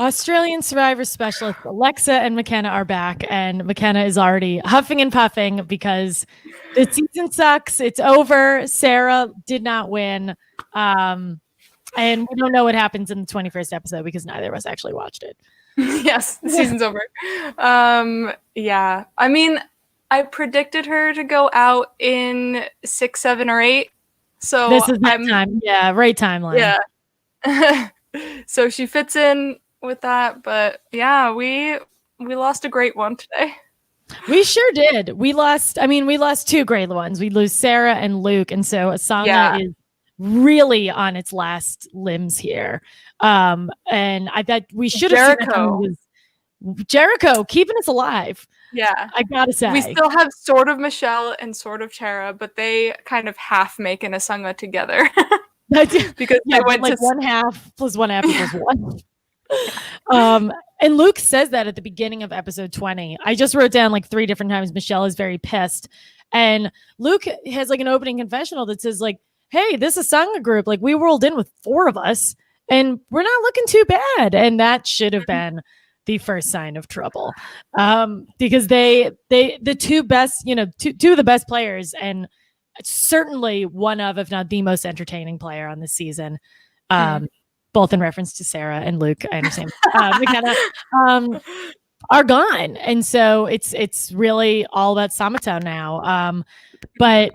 Australian Survivor specialist Alexa and McKenna are back, and McKenna is already huffing and puffing because the season sucks. It's over. Sarah did not win. And we don't know what happens in the 21st episode because neither of us actually watched it. Yes, the season's over. Yeah. I mean, I predicted her to go out in 6, 7, or 8. So this is that time. Yeah, right timeline. Yeah. So she fits in with that, but yeah, we lost a great one today. We sure did. We lost 2 great ones. We lose Sarah and Luke, and so Asanga is really on its last limbs here. And I thought we should have seen Jericho keeping us alive. Yeah, I gotta say, we still have sort of Michelle and sort of Tara, but they kind of half make an Asanga together. Because they went like 1/2 plus 1/2 equals 1. And Luke says that at the beginning of episode 20. I just wrote down like 3 different times Michelle is very pissed, and Luke has like an opening confessional that says like, hey, this Asanga group, like we rolled in with 4 of us and we're not looking too bad. And that should have been the first sign of trouble. Because the 2 best, two of the best players, and certainly one of, if not the most entertaining player on this season, both in reference to Sarah and Luke, I understand, McKenna, are gone. And so it's really all about Samatown now. But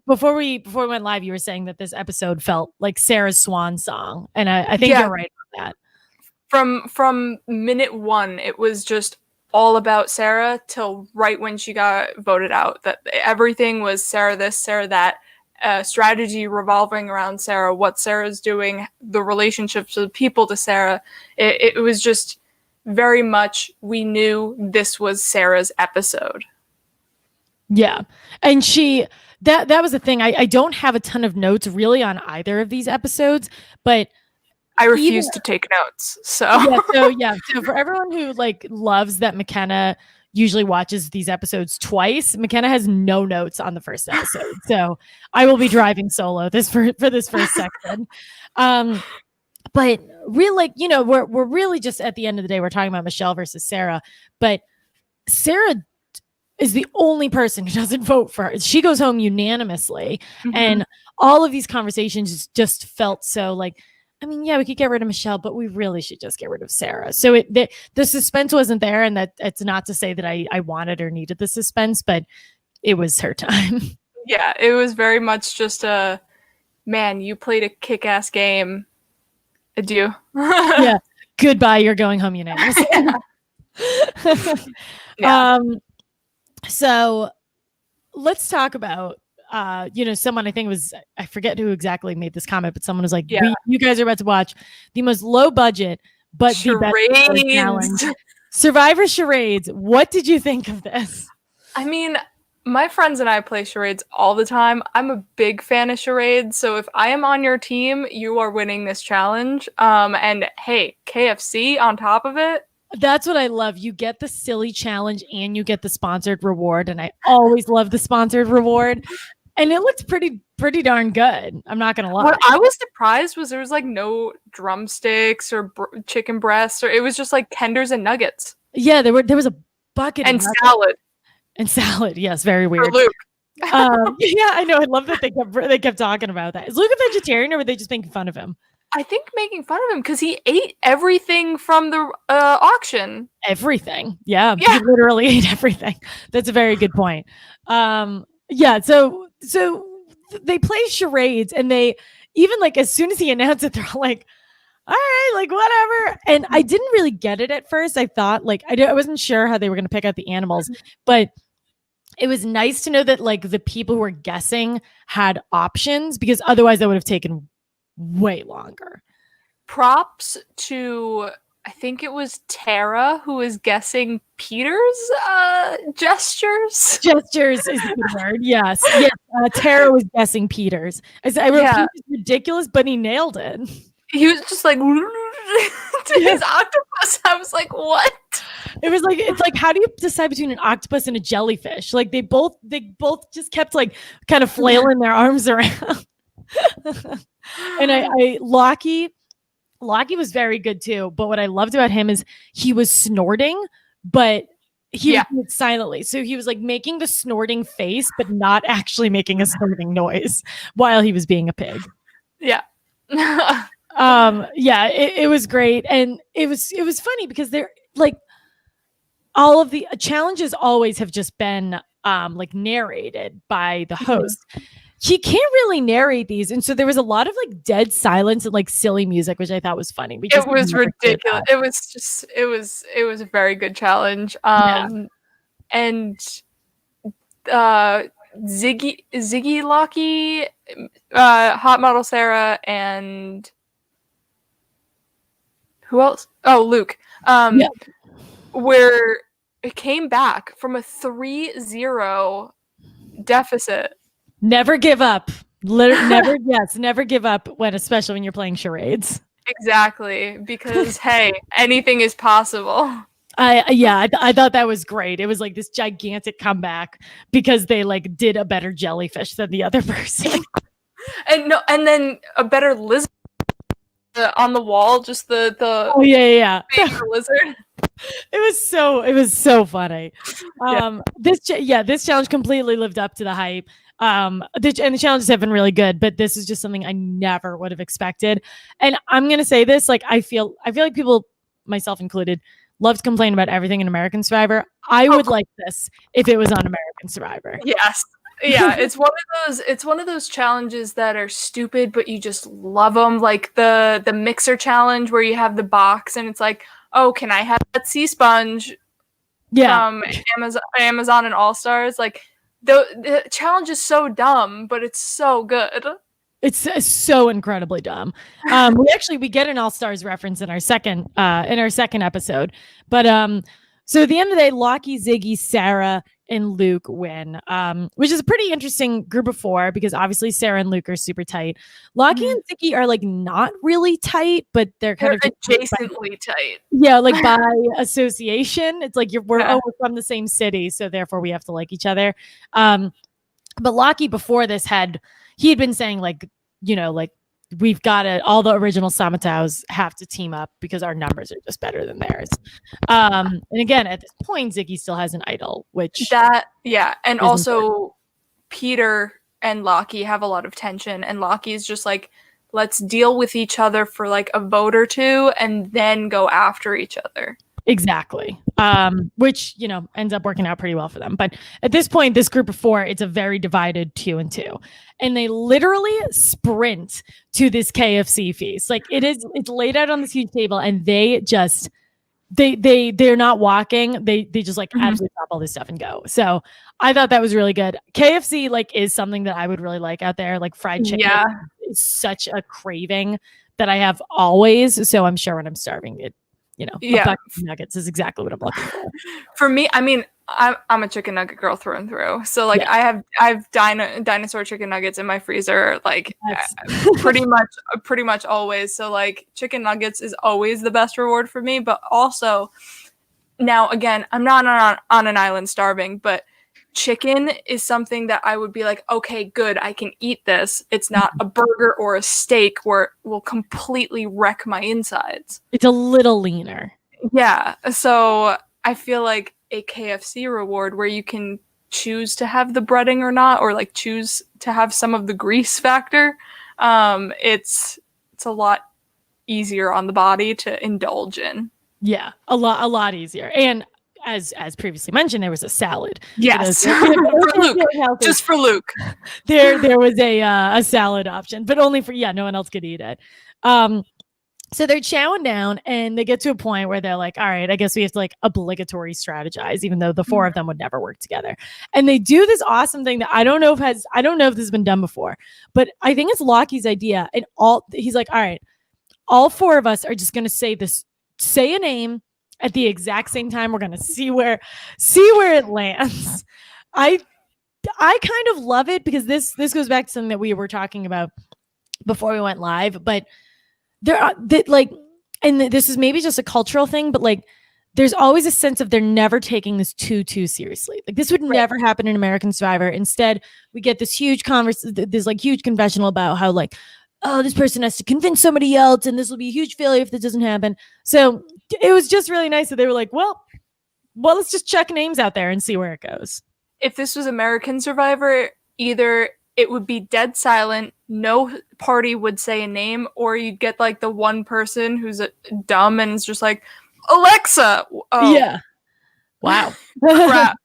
before we went live, you were saying that this episode felt like Sarah's swan song, and I think you're right about that. From minute 1, it was just all about Sarah till right when she got voted out. That everything was Sarah this, Sarah that, strategy revolving around Sarah, what Sarah's doing, the relationships of people to Sarah. It was just very much, we knew this was Sarah's episode. Yeah. And that was the thing. I don't have a ton of notes really on either of these episodes, but I refuse to take notes. So So for everyone who like loves that McKenna usually watches these episodes twice, McKenna has no notes on the first episode. So I will be driving solo for this first section. But really, like, we're really just at the end of the day, we're talking about Michelle versus Sarah, but Sarah is the only person who doesn't vote for her. She goes home unanimously. Mm-hmm. And all of these conversations just felt so like, I mean, yeah, we could get rid of Michelle, but we really should just get rid of Sarah. So the suspense wasn't there, and that it's not to say that I wanted or needed the suspense, but it was her time. Yeah, it was very much just man, you played a kick-ass game. Adieu. Yeah. Goodbye, you're going home unanimously. Yeah. So let's talk about someone, I think it was, I forget who exactly made this comment, but someone was like, you guys are about to watch the most low budget, but Charades. The best challenge. Survivor Charades. What did you think of this? I mean, my friends and I play Charades all the time. I'm a big fan of Charades. So if I am on your team, you are winning this challenge. And hey, KFC on top of it. That's what I love. You get the silly challenge and you get the sponsored reward. And I always love the sponsored reward. And it looks pretty darn good. I'm not going to lie. What I was surprised was there was like no drumsticks or chicken breasts, or it was just like tenders and nuggets. Yeah, there was a bucket and salad. And salad. Yes, very weird. For Luke. Yeah, I know. I love that they kept talking about that. Is Luke a vegetarian, or were they just making fun of him? I think making fun of him because he ate everything from the auction. Everything. Yeah. He literally ate everything. That's a very good point. Yeah. So they play charades, and they even like as soon as he announced it, they're all like, all right, like whatever. And I didn't really get it at first. I thought like I wasn't sure how they were going to pick out the animals, but it was nice to know that like the people who were guessing had options, because otherwise that would have taken way longer. Props to, I think it was Tara who was guessing Peter's gestures. Gestures is the good word. Yes. Tara was guessing Peter's. I wrote Peter's ridiculous, but he nailed it. He was just like to his octopus. I was like, what? It's like, how do you decide between an octopus and a jellyfish? Like they both just kept like kind of flailing their arms around. And Lockie Lockie was very good too, but what I loved about him is he was snorting, but he would do it silently. So he was like making the snorting face, but not actually making a snorting noise while he was being a pig. Yeah. It was great. And it was funny because they're like, all of the challenges always have just been like narrated by the host. He can't really narrate these, and so there was a lot of like dead silence and like silly music, which I thought was funny. It was ridiculous. It was a very good challenge. And Ziggy, Lockie, Hot Model Sarah, and who else? Oh, Luke. Where it came back from a 3-0 deficit. Never give up. Never give up especially when you're playing charades. Exactly, because hey, anything is possible. I thought that was great. It was like this gigantic comeback because they like did a better jellyfish than the other person. and then a better lizard on the wall, just the lizard. It was so funny. This challenge completely lived up to the hype. And the challenges have been really good, but this is just something I never would have expected. And I'm gonna say this, like I feel like people, myself included, love to complain about everything in American Survivor. I would like this if it was on American Survivor. Yes. Yeah, it's one of those challenges that are stupid, but you just love them. Like the mixer challenge where you have the box and it's like, oh, can I have that sea sponge from Amazon and All Stars? Like the challenge is so dumb, but it's so good. It's so incredibly dumb. We get an All Stars reference in our second episode, but so at the end of the day, Lockie, Ziggy, Sarah, and Luke win, which is a pretty interesting group of 4 because obviously Sarah and Luke are super tight. Lockie and Ziggy are like not really tight, but they're kind of adjacently tight. Yeah, like by association. It's like we're from the same city, so therefore we have to like each other. But Lockie before this he had been saying like, you know, like we've got to, all the original Samataus have to team up because our numbers are just better than theirs. And again, at this point, Ziggy still has an idol, which and also Peter and Lockie have a lot of tension, and Lockie is just like, let's deal with each other for like a vote or two and then go after each other. Exactly. Which, you know, ends up working out pretty well for them. But at this point, this group of 4, it's a very divided 2-2. And they literally sprint to this KFC feast. Like it's laid out on this huge table and they just, they're not walking. They just like absolutely drop all this stuff and go. So I thought that was really good. KFC like is something that I would really like out there. Like fried chicken is such a craving that I have always. So I'm sure when I'm starving it, you know, a bucket of nuggets is exactly what I'm looking for. For me, I mean, I'm a chicken nugget girl through and through. So like I have dinosaur chicken nuggets in my freezer, like pretty much always. So like chicken nuggets is always the best reward for me. But also, now again, I'm not on an island starving, but chicken is something that I would be like, okay, good, I can eat this. It's not a burger or a steak where it will completely wreck my insides. It's a little leaner. Yeah. So I feel like a KFC reward where you can choose to have the breading or not, or like choose to have some of the grease factor. It's a lot easier on the body to indulge in. Yeah, a lot easier. And as previously mentioned, there was a salad. Yes, for Luke. Just for Luke. There was a salad option, but only for no one else could eat it. So they're chowing down, and they get to a point where they're like, "All right, I guess we have to like obligatory strategize," even though the 4 of them would never work together. And they do this awesome thing that I don't know if this has been done before, but I think it's Lockie's idea. And he's like, "All right, all 4 of us are just going to say a name." At the exact same time, we're gonna see where it lands. I kind of love it because this goes back to something that we were talking about before we went live. But this is maybe just a cultural thing, but like there's always a sense of they're never taking this too seriously. Like this would never happen in American Survivor. Instead, we get this huge huge confessional about how like oh, this person has to convince somebody else, and this will be a huge failure if this doesn't happen. So it was just really nice that they were like, well, let's just check names out there and see where it goes. If this was American Survivor, either it would be dead silent, no party would say a name, or you'd get like the one person who's dumb and is just like, Alexa. Oh. Yeah. Wow. Crap.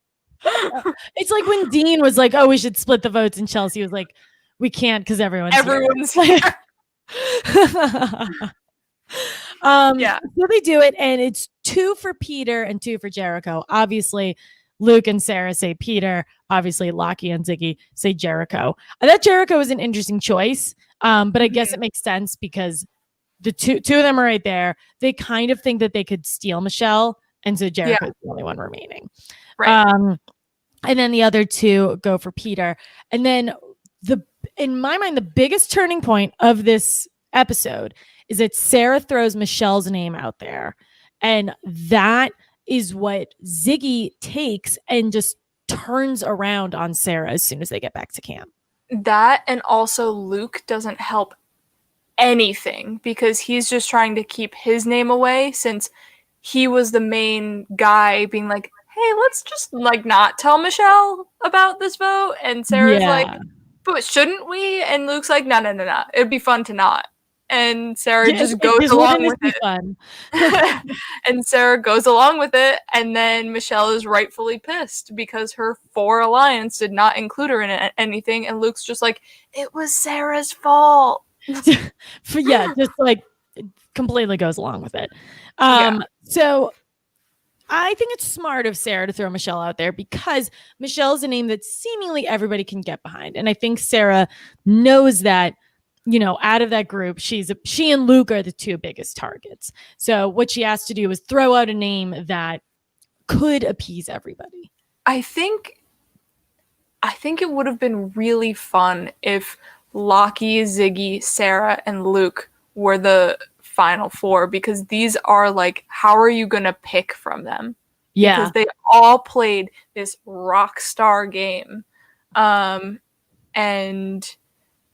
It's like when Dean was like, oh, we should split the votes, and Chelsea was like, we can't because everyone's here. Yeah. So they do it, and it's 2 for Peter and 2 for Jericho. Obviously, Luke and Sarah say Peter. Obviously, Lockie and Ziggy say Jericho. I thought Jericho was an interesting choice, but I guess it makes sense because the two of them are right there. They kind of think that they could steal Michelle, and so Jericho's the only one remaining. Right. And then the other 2 go for Peter. And then in my mind, the biggest turning point of this episode is that Sarah throws Michelle's name out there. And that is what Ziggy takes and just turns around on Sarah as soon as they get back to camp. That, and also Luke doesn't help anything because he's just trying to keep his name away since he was the main guy being like, hey, let's just like not tell Michelle about this vote. And Sarah's like, but shouldn't we? And Luke's like, no. It'd be fun to not. And Sarah just goes along with it. Fun. And Sarah goes along with it. And then Michelle is rightfully pissed because her 4 alliance did not include her in anything. And Luke's just like, it was Sarah's fault. Just like completely goes along with it. So I think it's smart of Sarah to throw Michelle out there because Michelle is a name that seemingly everybody can get behind. And I think Sarah knows that, out of that group, she and Luke are the 2 biggest targets. So what she has to do is throw out a name that could appease everybody. I think it would have been really fun if Lockie, Ziggy, Sarah, and Luke were the final 4 because these are like, how are you gonna pick from them? Yeah, because they all played this rock star game, and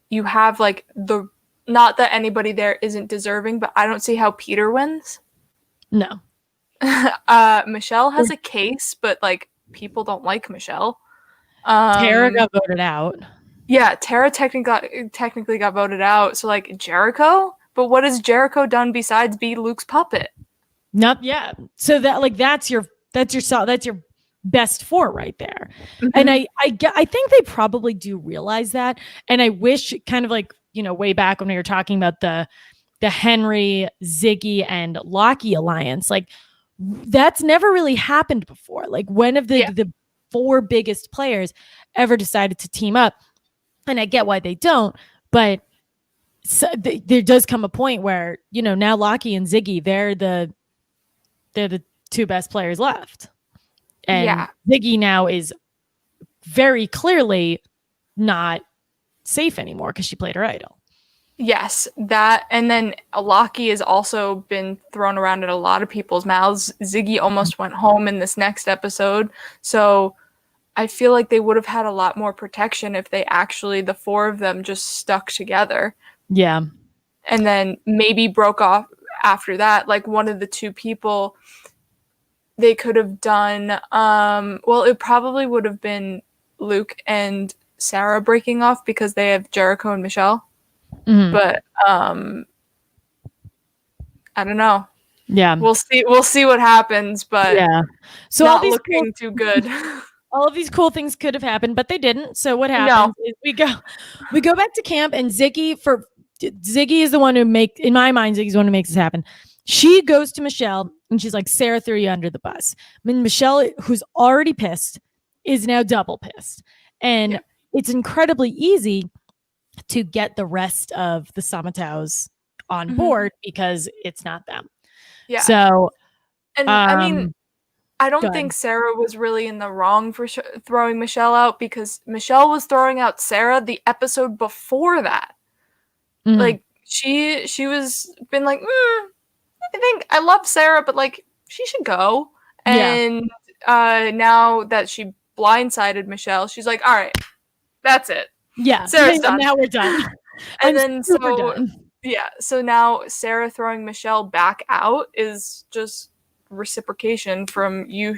you have like not that anybody there isn't deserving, but I don't see how Peter wins. No. Michelle has a case, but like people don't like Michelle. Tara got voted out. Yeah, Tara technically got voted out. So like Jericho. But what has Jericho done besides be Luke's puppet? Nope. Yeah. So that's your best 4 right there. Mm-hmm. And I think they probably do realize that. And I wish kind of like, way back when we were talking about the Henry, Ziggy, and Lockie alliance, like that's never really happened before. Like when of the 4 biggest players ever decided to team up. And I get why they don't, but so there does come a point where now Lockie and Ziggy they're the 2 best players left, and Ziggy now is very clearly not safe anymore because she played her idol. Yes, that, and then Lockie has also been thrown around in a lot of people's mouths. Ziggy almost went home in this next episode, so I feel like they would have had a lot more protection if they actually, the 4 of them, just stuck together. Yeah. And then maybe broke off after that. Like one of the 2 people they could have done, it probably would have been Luke and Sarah breaking off because they have Jericho and Michelle. Mm-hmm. But I don't know. Yeah. We'll see what happens, but so not looking too good. All of these cool things could have happened, but they didn't. So what happens is we go back to camp, and Ziggy is the one who in my mind, Ziggy's the one who makes this happen. She goes to Michelle and she's like, Sarah threw you under the bus. I mean, Michelle, who's already pissed, is now double pissed. And it's incredibly easy to get the rest of the Samataus on board because it's not them. Yeah. So, and I mean, I don't think Sarah was really in the wrong for throwing Michelle out because Michelle was throwing out Sarah the episode before that. Mm-hmm. Like she was been like, I think I love Sarah, but like she should go. And now that she blindsided Michelle, she's like, all right, that's it. Yeah, Sarah's done. Now we're done. And I'm then super done. yeah, so now Sarah throwing Michelle back out is just reciprocation from you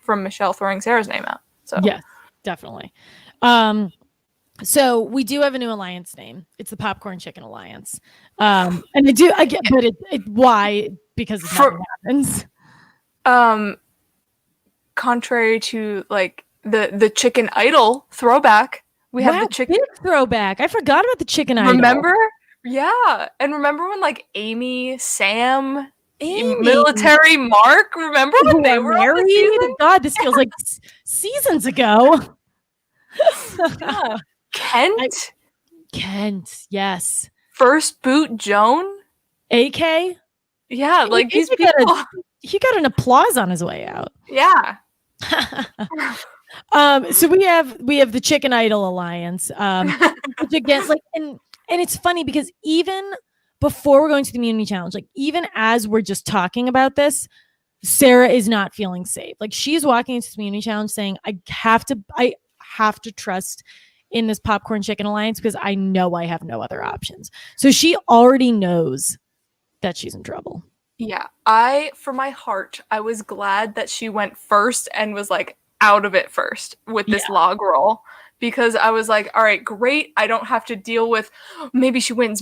from Michelle throwing Sarah's name out. So Yes, definitely. So we do have a new alliance name. It's the Popcorn Chicken Alliance. And I get, but why? Because nothing happens. Contrary to like the Chicken Idol throwback, we have the chicken big throwback. I forgot about the Chicken Idol. Remember? Yeah, and remember when like Amy, Sam, Military Mark? Remember when they were married? On the season? God, this feels like seasons ago. Yeah. Kent, yes. First Boot Joan, AK. Yeah, like these people. He got an applause on his way out. Yeah. So we have the Chicken Idol Alliance, which again, like, and it's funny because even before we're going to the immunity challenge, like even as we're just talking about this, Sarah is not feeling safe. Like she's walking into the immunity challenge saying, I have to trust in this Popcorn Chicken Alliance because I know I have no other options. So she already knows that she's in trouble. Yeah, for my heart, I was glad that she went first and was like out of it first with this log roll, because I was like, all right, great. I don't have to deal with maybe she wins.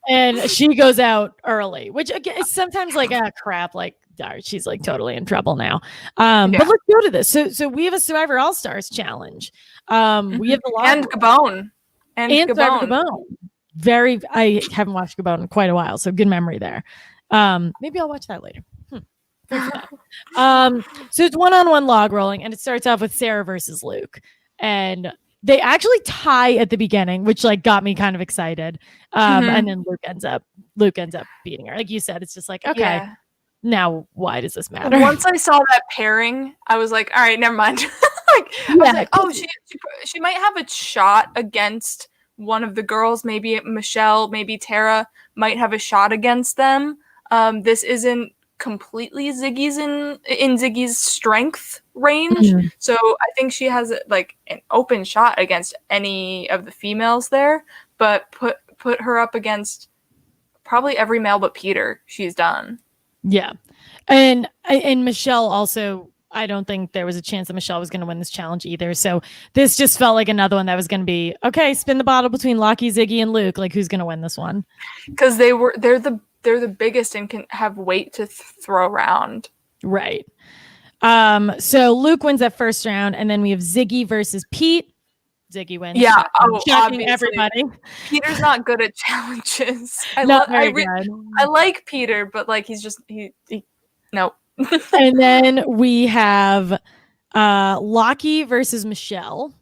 And she goes out early, which again is sometimes like, crap, like she's like totally in trouble now. But let's go to this. So we have a Survivor All-Stars challenge. We have the log and Gabon. And Gabon. I haven't watched Gabon in quite a while, so good memory there. Maybe I'll watch that later. So it's one-on-one log rolling, and it starts off with Sarah versus Luke, and they actually tie at the beginning, which like got me kind of excited. And then Luke ends up beating her. Like you said, it's just like, okay, now why does this matter? Once I saw that pairing, I was like, all right, never mind. I was like, oh, she might have a shot against one of the girls, maybe Michelle, maybe Tara might have a shot against them. This isn't completely Ziggy's in Ziggy's strength range, so I think she has like an open shot against any of the females there. But put her up against probably every male but Peter. She's done. Yeah, and Michelle also. I don't think there was a chance that Michelle was going to win this challenge either. So this just felt like another one that was going to be, okay, spin the bottle between Lockie, Ziggy, and Luke. Like, who's going to win this one? Because they're the biggest and can have weight to throw around. Right. So Luke wins that first round, and then we have Ziggy versus Pete. Ziggy wins. Yeah, shocking everybody. Peter's not good at challenges. I like Peter, but like he's just no. And then we have Lockie versus Michelle.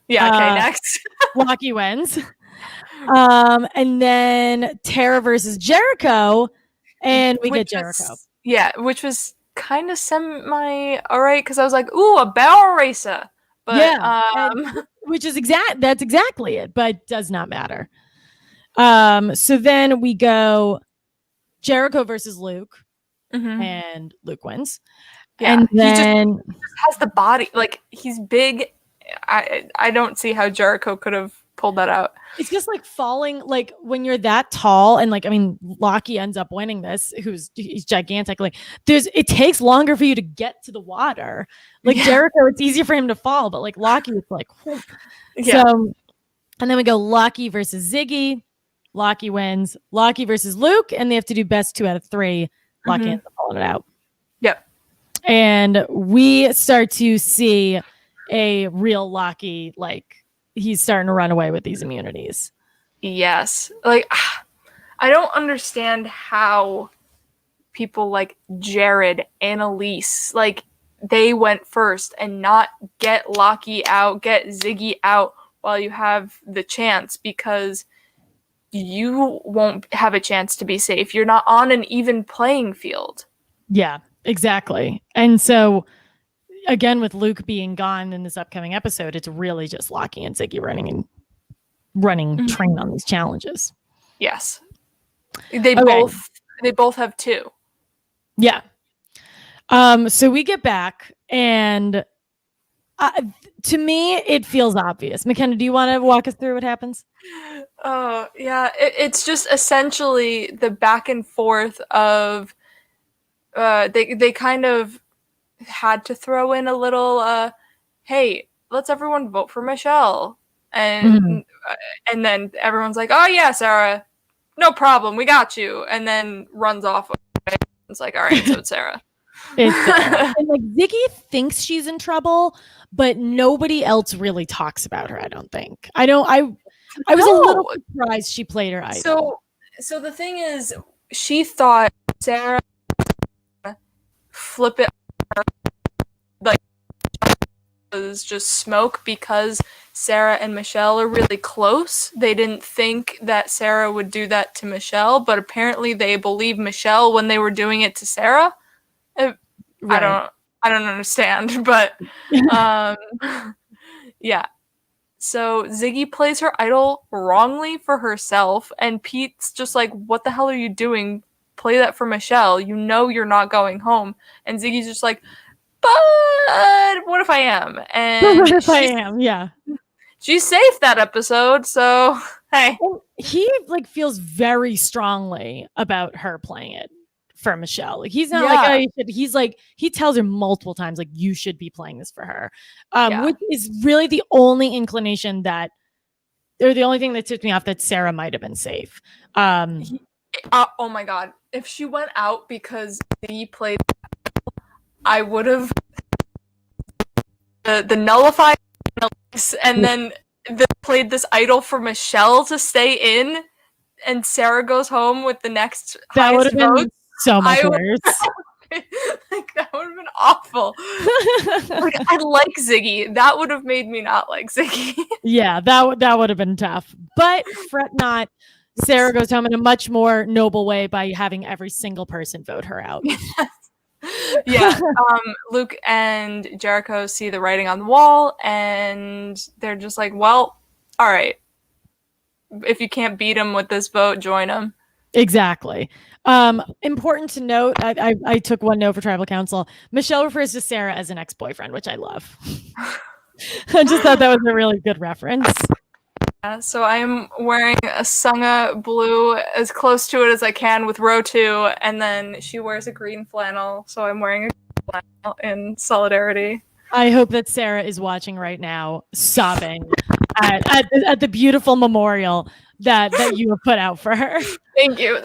Yeah, okay, next. Lockie wins. And then Tara versus Jericho, and we get Jericho. Which was kind of semi alright, because I was like, ooh, a barrel racer. But which is that's exactly it, but does not matter. So then we go Jericho versus Luke. And Luke wins. Yeah, and then he just has the body, like he's big. I don't see how Jericho could have pulled that out. It's just like falling, like when you're that tall, and like I mean, Lockie ends up winning this. He's gigantic. Like it takes longer for you to get to the water. Like Jericho, it's easier for him to fall, but like Lockie, it's like so. And then we go Lockie versus Ziggy. Lockie wins. Lockie versus Luke, and they have to do best 2 out of 3. Lockie ends up pulling it out. Yep. And we start to see a real Lockie, like he's starting to run away with these immunities. Yes. Like, I don't understand how people like Jared and Elise, like they went first and not get Lockie out, get Ziggy out while you have the chance, because you won't have a chance to be safe. You're not on an even playing field. Yeah, exactly. And so again, with Luke being gone in this upcoming episode, it's really just Lockie and Ziggy running train on these challenges. Yes. They both have 2. Yeah. So we get back, and To me, it feels obvious. McKenna, do you want to walk us through what happens? Oh, yeah. It's just essentially the back and forth of they kind of had to throw in a little hey, let's everyone vote for Michelle. And and then everyone's like, "Oh yeah, Sarah. No problem. We got you." And then runs off. It's like, "All right, so it's Sarah." It's Sarah. And like Ziggy thinks she's in trouble, but nobody else really talks about her, I don't think. I was a little surprised she played her idol. So the thing is, she thought Sarah flip it like was just smoke because Sarah and Michelle are really close. They didn't think that Sarah would do that to Michelle, but apparently they believed Michelle when they were doing it to Sarah. Right. I don't understand, but yeah. So Ziggy plays her idol wrongly for herself, and Pete's just like, "What the hell are you doing? Play that for Michelle. You know you're not going home." And Ziggy's just like, "But what if I am?" And what if I am? Yeah. She's safe that episode, so hey. He like feels very strongly about her playing it for Michelle. Like he's not like, oh, you should. He's like, he tells her multiple times, like, you should be playing this for her. Which is really the only inclination that, or the only thing that tipped me off that Sarah might have been safe. Oh my god. If she went out because he played, I would have the nullified and then played this idol for Michelle to stay in, and Sarah goes home with the next highest vote. So much worse. Like that would have been awful. Like I like Ziggy. That would have made me not like Ziggy. Yeah, that would have been tough. But fret not. Sarah goes home in a much more noble way by having every single person vote her out. Yeah. Luke and Jericho see the writing on the wall, and they're just like, "Well, all right. If you can't beat him with this vote, join him." Exactly. Important to note, I took one note for tribal council. Michelle refers to Sarah as an ex-boyfriend, which I love. I just thought that was a really good reference. Yeah, so I am wearing a Sunga blue as close to it as I can with row 2, and then she wears a green flannel, so I'm wearing a flannel in solidarity. I hope that Sarah is watching right now, sobbing at the beautiful memorial that you have put out for her. Thank you.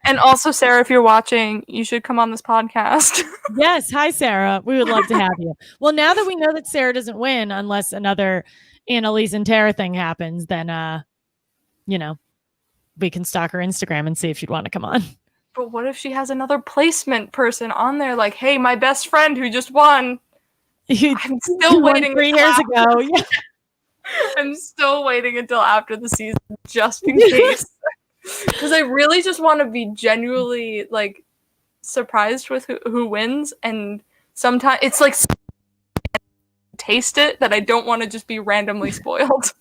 And also, Sarah, if you're watching, you should come on this podcast. Yes. Hi, Sarah. We would love to have you. Well, now that we know that Sarah doesn't win unless another Annalise and Tara thing happens, then, we can stalk her Instagram and see if she'd want to come on. But what if she has another placement person on there? Like, hey, my best friend who just won. I'm still waiting 3 years ago. Yeah. I'm still waiting until after the season just in case. Because I really just want to be genuinely like surprised with who wins, and sometimes it's like taste it that I don't want to just be randomly spoiled.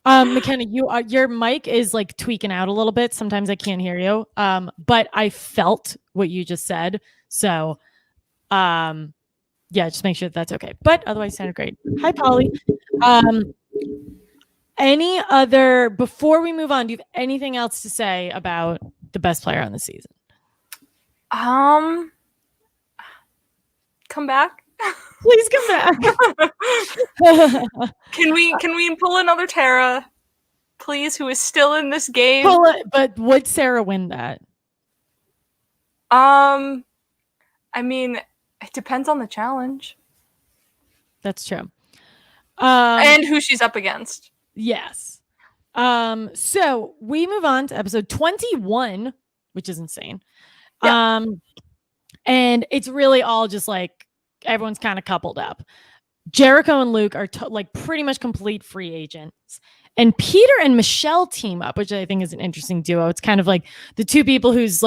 McKenna, your mic is like tweaking out a little bit. Sometimes I can't hear you. But I felt what you just said. So yeah, just make sure that's okay. But otherwise sounded great. Hi, Polly. Any other, before we move on, do you have anything else to say about the best player on the season? Come back. Please come back. Can we pull another Tara, please, who is still in this game? Pull it, but would Sarah win that? I mean, it depends on the challenge. That's true. And who she's up against. Yes. So we move on to episode 21, which is insane. Yeah. And it's really all just like everyone's kind of coupled up. Jericho and Luke are like pretty much complete free agents. And Peter and Michelle team up, which I think is an interesting duo. It's kind of like the two people whose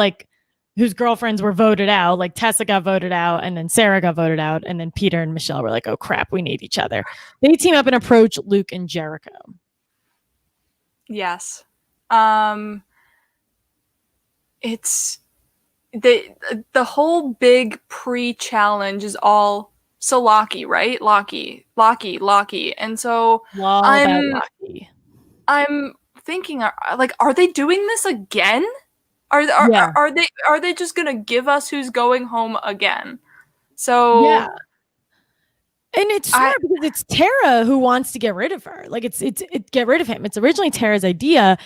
girlfriends were voted out. Like Tessa got voted out, and then Sarah got voted out, and then Peter and Michelle were like, oh crap, we need each other. They team up and approach Luke and Jericho. Yes. It's the whole big pre-challenge is all So Lockie, right? Lockie. And so Lol about Lockie. I'm thinking, are they doing this again? Yeah. Are they just gonna give us who's going home again? So Yeah. And it's smart because it's Tara who wants to get rid of her. Like it's get rid of him. It's originally Tara's idea.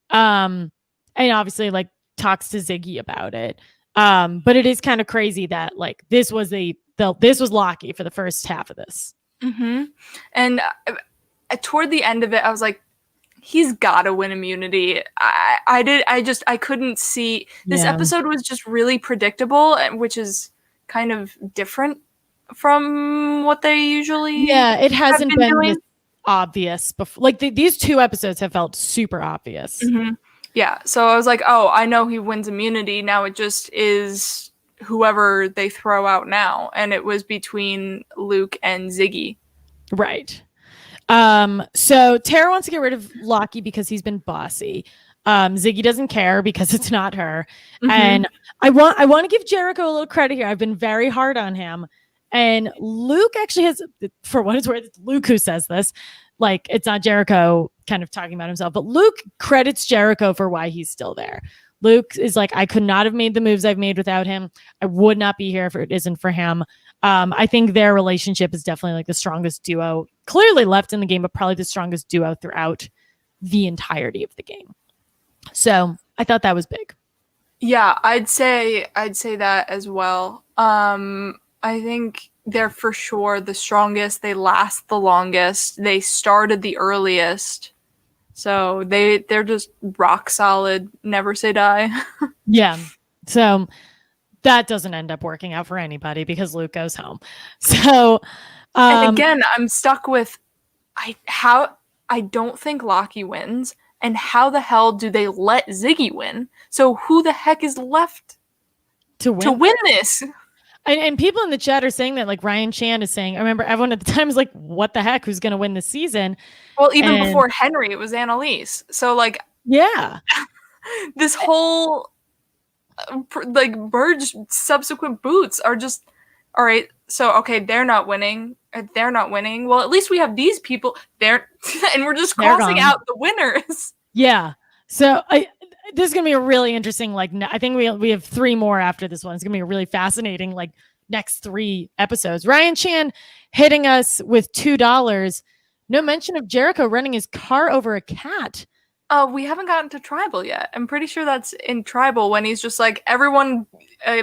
And obviously like talks to Ziggy about it. But it is kind of crazy that like this was Lockie for the first half of this. Mm-hmm. And toward the end of it, I was like, he's gotta win immunity. I couldn't see this episode was just really predictable, which is kind of different from what they usually it hasn't been doing. This obvious before. Like these 2 episodes have felt super obvious. Mm-hmm. Yeah, so I was like, oh, I know he wins immunity. Now it just is whoever they throw out now, and it was between Luke and Ziggy. Right. So Tara wants to get rid of Lockie because he's been bossy. Ziggy doesn't care because it's not her. Mm-hmm. And I want to give Jericho a little credit here. I've been very hard on him. And Luke actually has, for what it's worth, it's Luke who says this. Like, it's not Jericho kind of talking about himself, but Luke credits Jericho for why he's still there. Luke is like, I could not have made the moves I've made without him. I would not be here if it isn't for him. I think their relationship is definitely like the strongest duo, clearly left in the game, but probably the strongest duo throughout the entirety of the game. So I thought that was big. Yeah, I'd say that as well. I think they're for sure the strongest. They last the longest. They started the earliest. So they're just rock solid. Never say die. Yeah. So that doesn't end up working out for anybody because Luke goes home. So and again, I'm stuck with I don't think Lockie wins. And how the hell do they let Ziggy win? So who the heck is left to win this? And people in the chat are saying that, like Ryan Chan is saying, I remember everyone at the time was like, what the heck? Who's going to win this season? Well, even before Henry, it was Annalise. So like, yeah, this whole like merged subsequent boots are just, all right. So, okay, they're not winning. Well, at least we have these people there and we're just crossing out the winners. Yeah. So this is going to be a really interesting, like, I think we have 3 more after this one. It's going to be a really fascinating, like, next 3 episodes. Ryan Chan hitting us with $2. No mention of Jericho running his car over a cat. We haven't gotten to Tribal yet. I'm pretty sure that's in Tribal when he's just like, everyone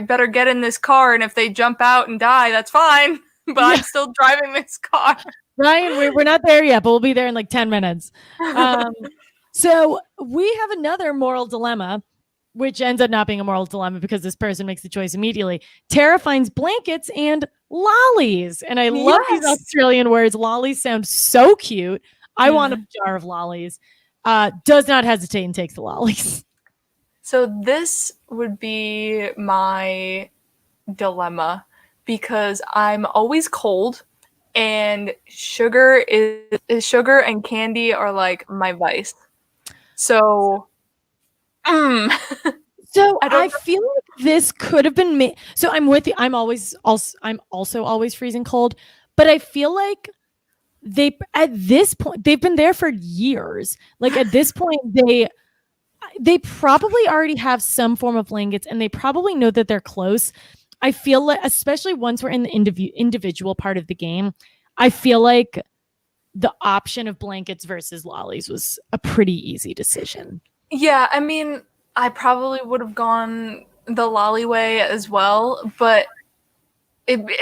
better get in this car, and if they jump out and die, that's fine. But I'm still driving this car. Ryan, we're not there yet, but we'll be there in like 10 minutes. So we have another moral dilemma, which ends up not being a moral dilemma because this person makes the choice immediately. Tara finds blankets and lollies. And I love these Australian words. Lollies sound so cute. I want a jar of lollies. Does not hesitate and takes the lollies. So this would be my dilemma because I'm always cold and sugar and candy are like my vice. So, so I feel like this could have been made. So I'm with you. I'm also always freezing cold, but I feel like at this point they've been there for years. Like at this point they probably already have some form of blankets and they probably know that they're close. I feel like, especially once we're in the individual part of the game, I feel like the option of blankets versus lollies was a pretty easy decision. Yeah, I mean, I probably would have gone the lolly way as well, but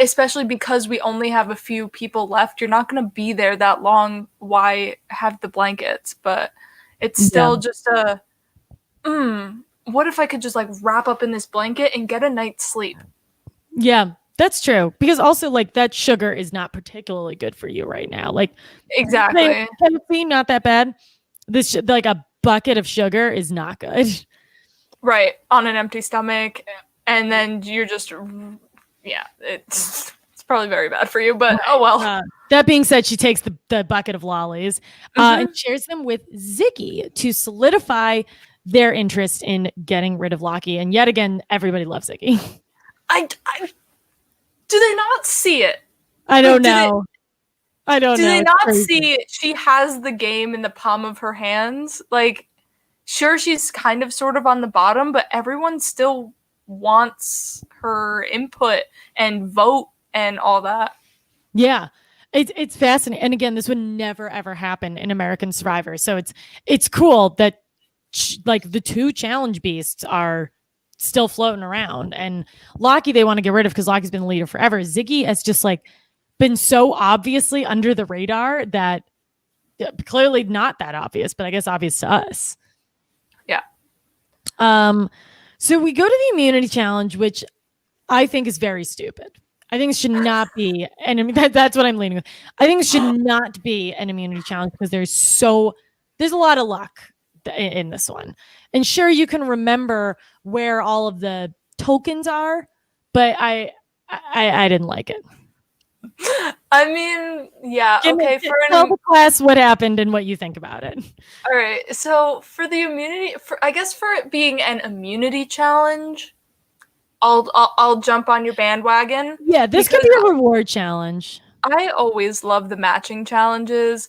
especially because we only have a few people left, you're not going to be there that long. Why have the blankets? But it's still just what if I could just like wrap up in this blanket and get a night's sleep? Yeah. That's true. Because also, like, that sugar is not particularly good for you right now. Like, exactly. Tennessee, not that bad. This, like, a bucket of sugar is not good. Right. On an empty stomach. And then you're just, it's probably very bad for you, but oh well. That being said, she takes the bucket of lollies and shares them with Ziggy to solidify their interest in getting rid of Lockie. And yet again, everybody loves Ziggy. Do they not see it? I don't know. I don't Do know. they It's not crazy. see she has the game in the palm of her hands? Like, sure, she's kind of sort of on the bottom, but everyone still wants her input and vote and all that. Yeah. It's fascinating. And again, this would never ever happen in American Survivor. So it's cool that like the two challenge beasts are still floating around. And Lockie they want to get rid of because Lockie's been the leader forever. Ziggy has just like been so obviously under the radar that clearly not that obvious, but I guess obvious to us. Yeah. So we go to the immunity challenge, which I think is very stupid. I think it should not be, and that's what I'm leaning with. I think it should not be an immunity challenge because there's a lot of luck in this one. And sure, you can remember where all of the tokens are, but I didn't like it. I mean, yeah, okay. Tell the class what happened and what you think about it. All right, so for the immunity, I guess for it being an immunity challenge, I'll jump on your bandwagon. Yeah, this could be a reward challenge. I always love the matching challenges,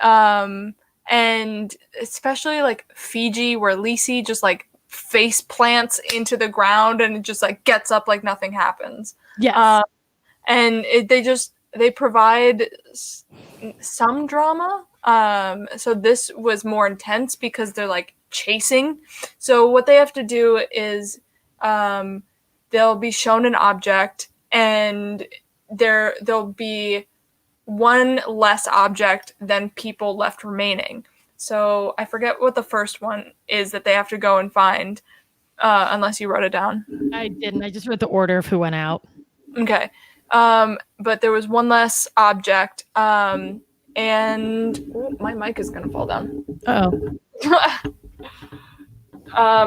and especially like Fiji, where Lisi just like face plants into the ground and it just like gets up like nothing happens. Yes. And they provide some drama. So this was more intense because they're like chasing. So what they have to do is they'll be shown an object and there'll be one less object than people left remaining. So I forget what the first one is that they have to go and find, unless you wrote it down. I didn't. I just wrote the order of who went out. Okay. But there was one less object, and my mic is gonna fall down.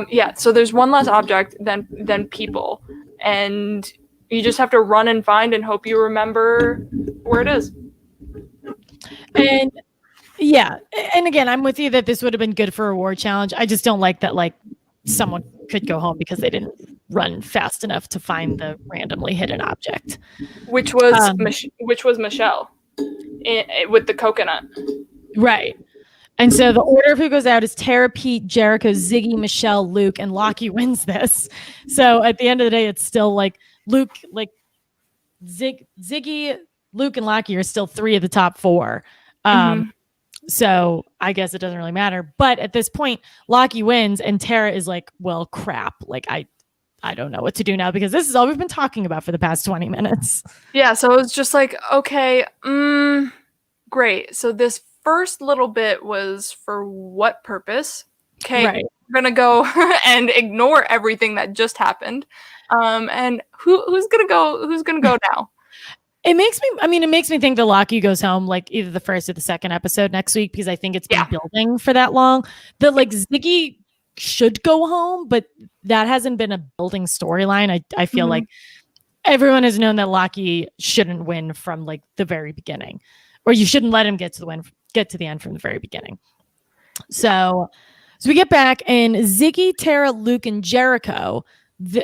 Yeah, so there's one less object than people, and you just have to run and find and hope you remember where it is. And yeah, and again, I'm with you that this would have been good for a reward challenge. I just don't like that like someone could go home because they didn't run fast enough to find the randomly hidden object, which was Michelle with the coconut, right? And so the order of who goes out is Tara, Pete, Jericho, Ziggy, Michelle, Luke, and Lockie wins this. So at the end of the day, it's still like Luke, like Ziggy, Luke, and Lockie are still 3 of the top 4. So I guess it doesn't really matter. But at this point, Lockie wins and Tara is like, well, crap. Like, I don't know what to do now because this is all we've been talking about for the past 20 minutes. Yeah, so it's just like, okay, great. So this first little bit was for what purpose? Okay, right. We're going to go and ignore everything that just happened. And who's going to go now? It makes me think that Lockie goes home like either the first or the second episode next week because I think it's been building for that long. That like Ziggy should go home, but that hasn't been a building storyline. I feel like everyone has known that Lockie shouldn't win from like the very beginning, or you shouldn't let him get to the end from the very beginning. So we get back and Ziggy, Tara, Luke, and Jericho,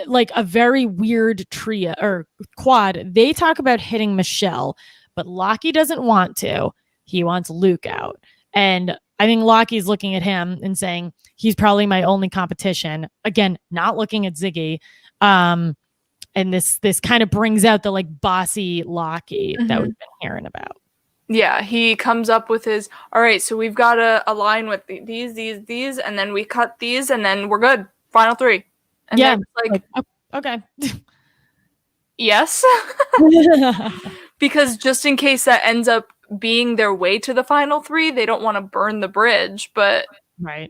like a very weird trio or quad. They talk about hitting Michelle, but Lockie doesn't want to. He wants Luke out. And I think Lockie's looking at him and saying, he's probably my only competition. Again, not looking at Ziggy. And this kind of brings out the like bossy Lockie that we've been hearing about. Yeah, he comes up with his, all right, so we've got to align with these, and then we cut these, and then we're good. Final 3. And yeah, like okay. Yes. Because just in case that ends up being their way to the final 3, they don't want to burn the bridge, but right.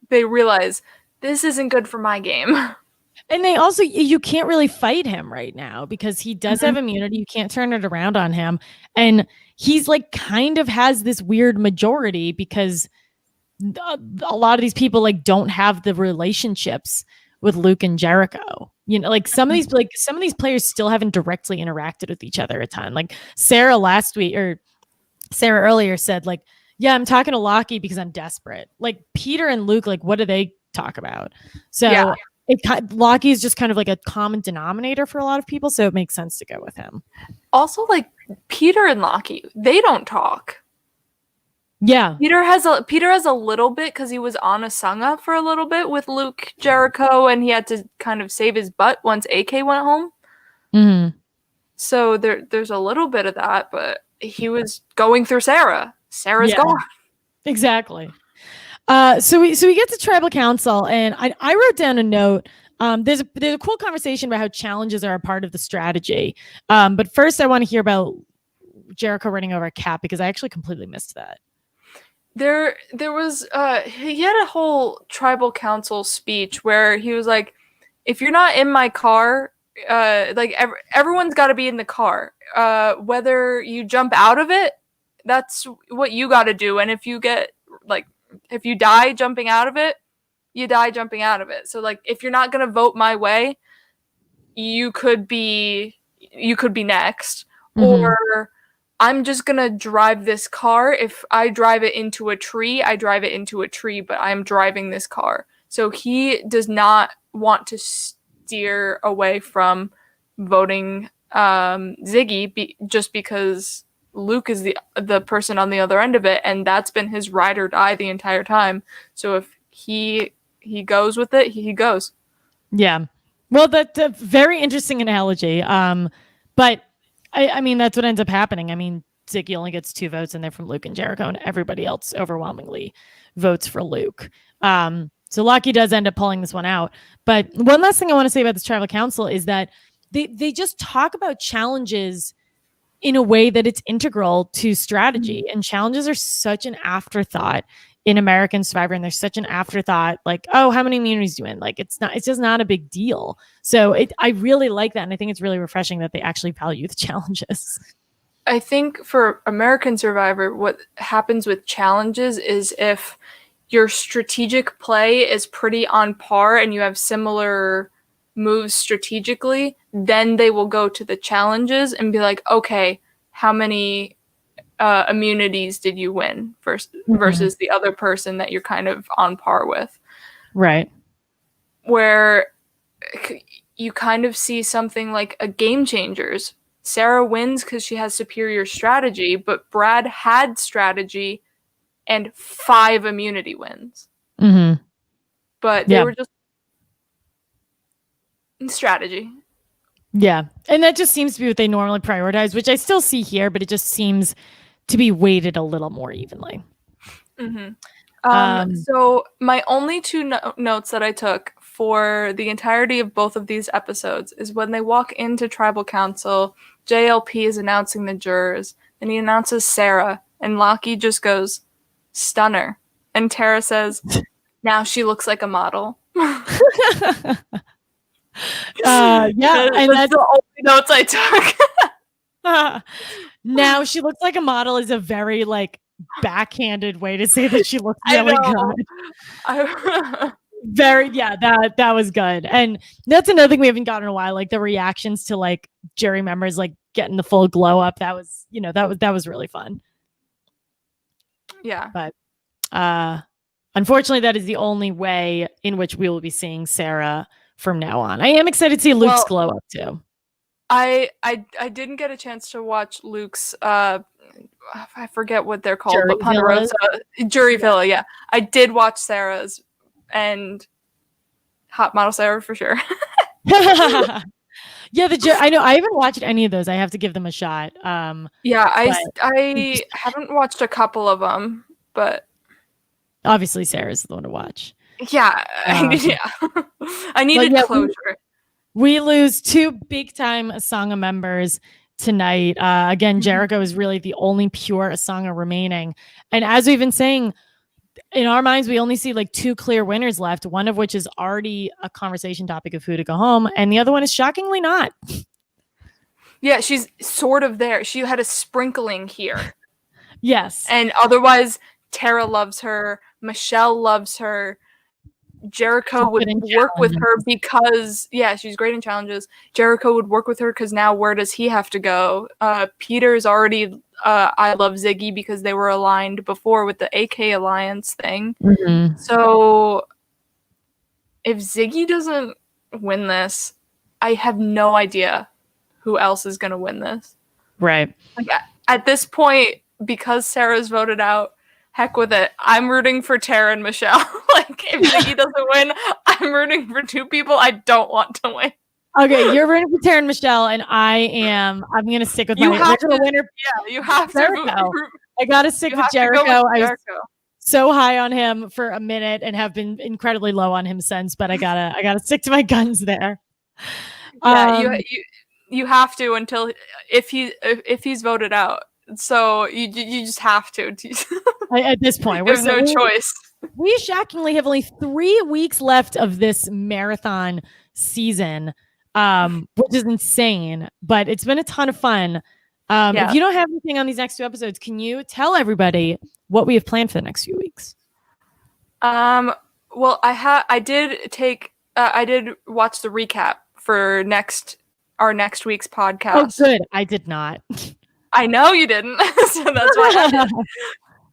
They realize this isn't good for my game. And they also, you can't really fight him right now because he does have immunity. You can't turn it around on him. And he's like kind of has this weird majority because a lot of these people like don't have the relationships with Luke and Jericho. You know, like some of these players still haven't directly interacted with each other a ton. Like Sarah earlier said like, yeah, I'm talking to Lockie because I'm desperate. Like Peter and Luke, like what do they talk about? So Lockie is just kind of like a common denominator for a lot of people, so it makes sense to go with him. Also, like Peter and Lockie, they don't talk. Yeah, Peter has a little bit because he was on Asanga for a little bit with Luke, Jericho, and he had to kind of save his butt once AK went home. mm-hmm. So there's a little bit of that, but he was going through Sarah. Sarah's gone. Exactly. So we get to tribal council, and I wrote down a note. There's a cool conversation about how challenges are a part of the strategy. But first, I want to hear about Jericho running over a cat because I actually completely missed that. There was he had a whole tribal council speech where he was like, if you're not in my car, like everyone's got to be in the car. Whether you jump out of it, that's what you got to do. And if you die jumping out of it, you die jumping out of it. So like, if you're not gonna vote my way, you could be next, or I'm just gonna drive this car. If I drive it into a tree, I drive it into a tree, but I'm driving this car. So he does not want to steer away from voting Ziggy just because Luke is the person on the other end of it, and that's been his ride or die the entire time. So if he goes with it, he goes. Yeah. Well, that's a very interesting analogy. But I mean, that's what ends up happening. I mean, Ziggy only gets 2 votes, and they're from Luke and Jericho, and everybody else overwhelmingly votes for Luke. So Lockie does end up pulling this one out. But one last thing I want to say about this tribal council is that they just talk about challenges in a way that it's integral to strategy. And challenges are such an afterthought in American Survivor, and there's such an afterthought, like, oh, how many immunities do you win? Like, it's just not a big deal. So I really like that, and I think it's really refreshing that they actually value the challenges. I think for American Survivor, what happens with challenges is if your strategic play is pretty on par and you have similar moves strategically, then they will go to the challenges and be like, okay, how many immunities did you win versus the other person that you're kind of on par with. Right. Where you kind of see something like a Game Changers. Sarah wins because she has superior strategy, but Brad had strategy and 5 immunity wins. But they were just in strategy. Yeah. And that just seems to be what they normally prioritize, which I still see here, but it just seems to be weighted a little more evenly. So my only 2 notes that I took for the entirety of both of these episodes is when they walk into tribal council, JLP is announcing the jurors, and he announces Sarah, and Lockie just goes, stunner. And Tara says, now she looks like a model. Yeah, and that's the only notes I took. Now she looks like a model is a very like backhanded way to say that she looks really good. That was good. And that's another thing we haven't gotten in a while, like the reactions to like jury members like getting the full glow up. That was, that was really fun. Yeah. But unfortunately, that is the only way in which we will be seeing Sarah from now on. I am excited to see Luke's glow up too. I didn't get a chance to watch Luke's I forget what they're called, but Ponderosa Jury Villa. Yeah, I did watch Sarah's, and hot model Sarah for sure. Yeah, I know I haven't watched any of those. I have to give them a shot. I haven't watched a couple of them, but obviously Sarah's the one to watch. Yeah, I needed closure. We lose 2 big time Asanga members tonight. Again, Jericho is really the only pure Asanga remaining. And as we've been saying, in our minds, we only see like 2 clear winners left, one of which is already a conversation topic of who to go home, and the other one is shockingly not. Yeah, she's sort of there. She had a sprinkling here. Yes. And otherwise, Tara loves her. Michelle loves her. Jericho would work with her because, she's great in challenges. Jericho would work with her because now where does he have to go? Peter's already I love Ziggy because they were aligned before with the AK Alliance thing. So if Ziggy doesn't win this, I have no idea who else is going to win this. Right. Like, at this point, because Sarah's voted out, heck with it. I'm rooting for Tara and Michelle. Like, if Ziggy doesn't win, I'm rooting for two people I don't want to win. Okay, you're rooting for Tara and Michelle, and I'm going to stick with my original winner. Yeah, you have Jericho. to. I got to stick with Jericho. I was so high on him for a minute and have been incredibly low on him since, but I gotta stick to my guns there. Yeah, you have to until if he's voted out. So you just have to. At this point, there's no choice. We shockingly have only 3 weeks left of this marathon season, which is insane, but it's been a ton of fun. If you don't have anything on these next 2 episodes, can you tell everybody what we have planned for the next few weeks? Well, I did watch the recap for our next week's podcast. Oh, good. I did not. I know you didn't. So that's why I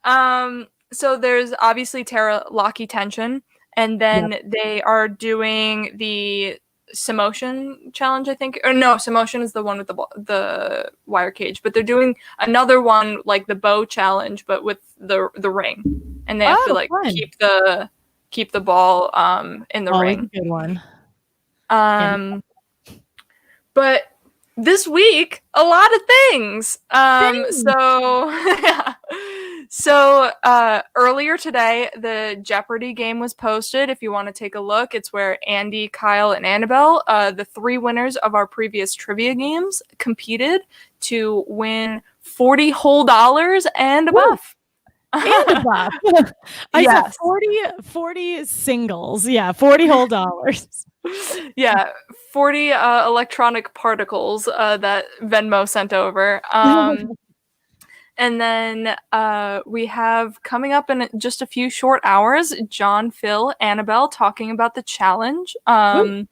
did. So there's obviously Tara Locky tension, and then they are doing the Samotion challenge, I think. Or no, Samotion is the one with the wire cage, but they're doing another one like the bow challenge, but with the ring, and they have to like fun. keep the ball in the ring. Good one. But this week, a lot of things. So earlier today, the Jeopardy game was posted. If you want to take a look, it's where Andy, Kyle, and Annabelle, the 3 winners of our previous trivia games, competed to win $40 whole and a buff. And a buff. I said 40 singles. Yeah, $40 whole. Yeah, 40 electronic particles that Venmo sent over. And then we have coming up in just a few short hours, John, Phil, Annabelle talking about the challenge. And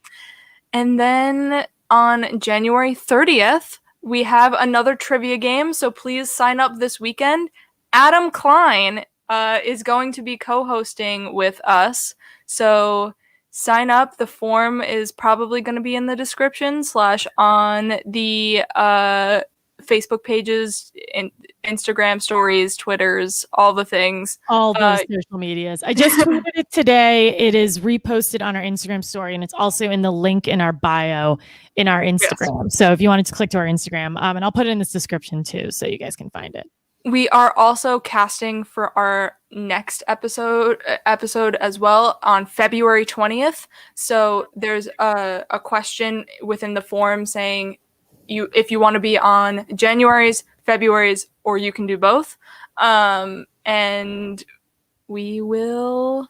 then on January 30th, we have another trivia game. So please sign up this weekend. Adam Klein is going to be co-hosting with us. So sign up. The form is probably going to be in the description / on the Facebook pages, Instagram stories, Twitters, all the things. All those social medias. I just tweeted it today. It is reposted on our Instagram story, and it's also in the link in our bio in our Instagram. Yes. So if you wanted to click to our Instagram, and I'll put it in this description too, so you guys can find it. We are also casting for our next episode as well on February 20th. So there's a question within the form saying if you want to be on January's, February's, or you can do both. And we will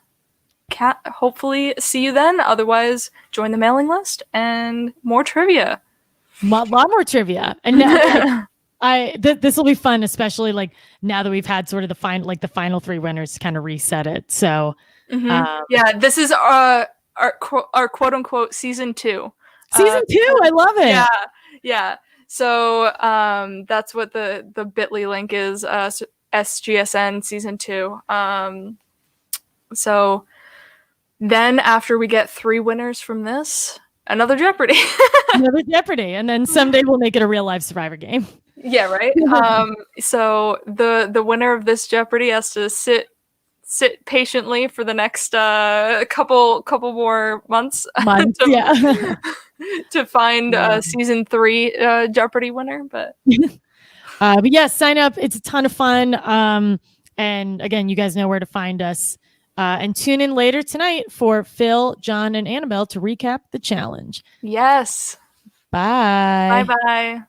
hopefully see you then. Otherwise, join the mailing list and more trivia. A lot more trivia. And now this will be fun, especially like now that we've had sort of the final 3 winners to kind of reset it. So this is our quote unquote season 2. Season 2, I love it. Yeah. So that's what the bit.ly link is, SGSN season 2. So then after we get 3 winners from this, another Jeopardy. Another Jeopardy. And then someday we'll make it a real life Survivor game. Yeah, right. So the winner of this Jeopardy has to sit patiently for the next couple more months. To find season 3 Jeopardy winner, but yeah, sign up. It's a ton of fun. And again, you guys know where to find us. And tune in later tonight for Phil, John, and Annabelle to recap the challenge. Yes. Bye. Bye.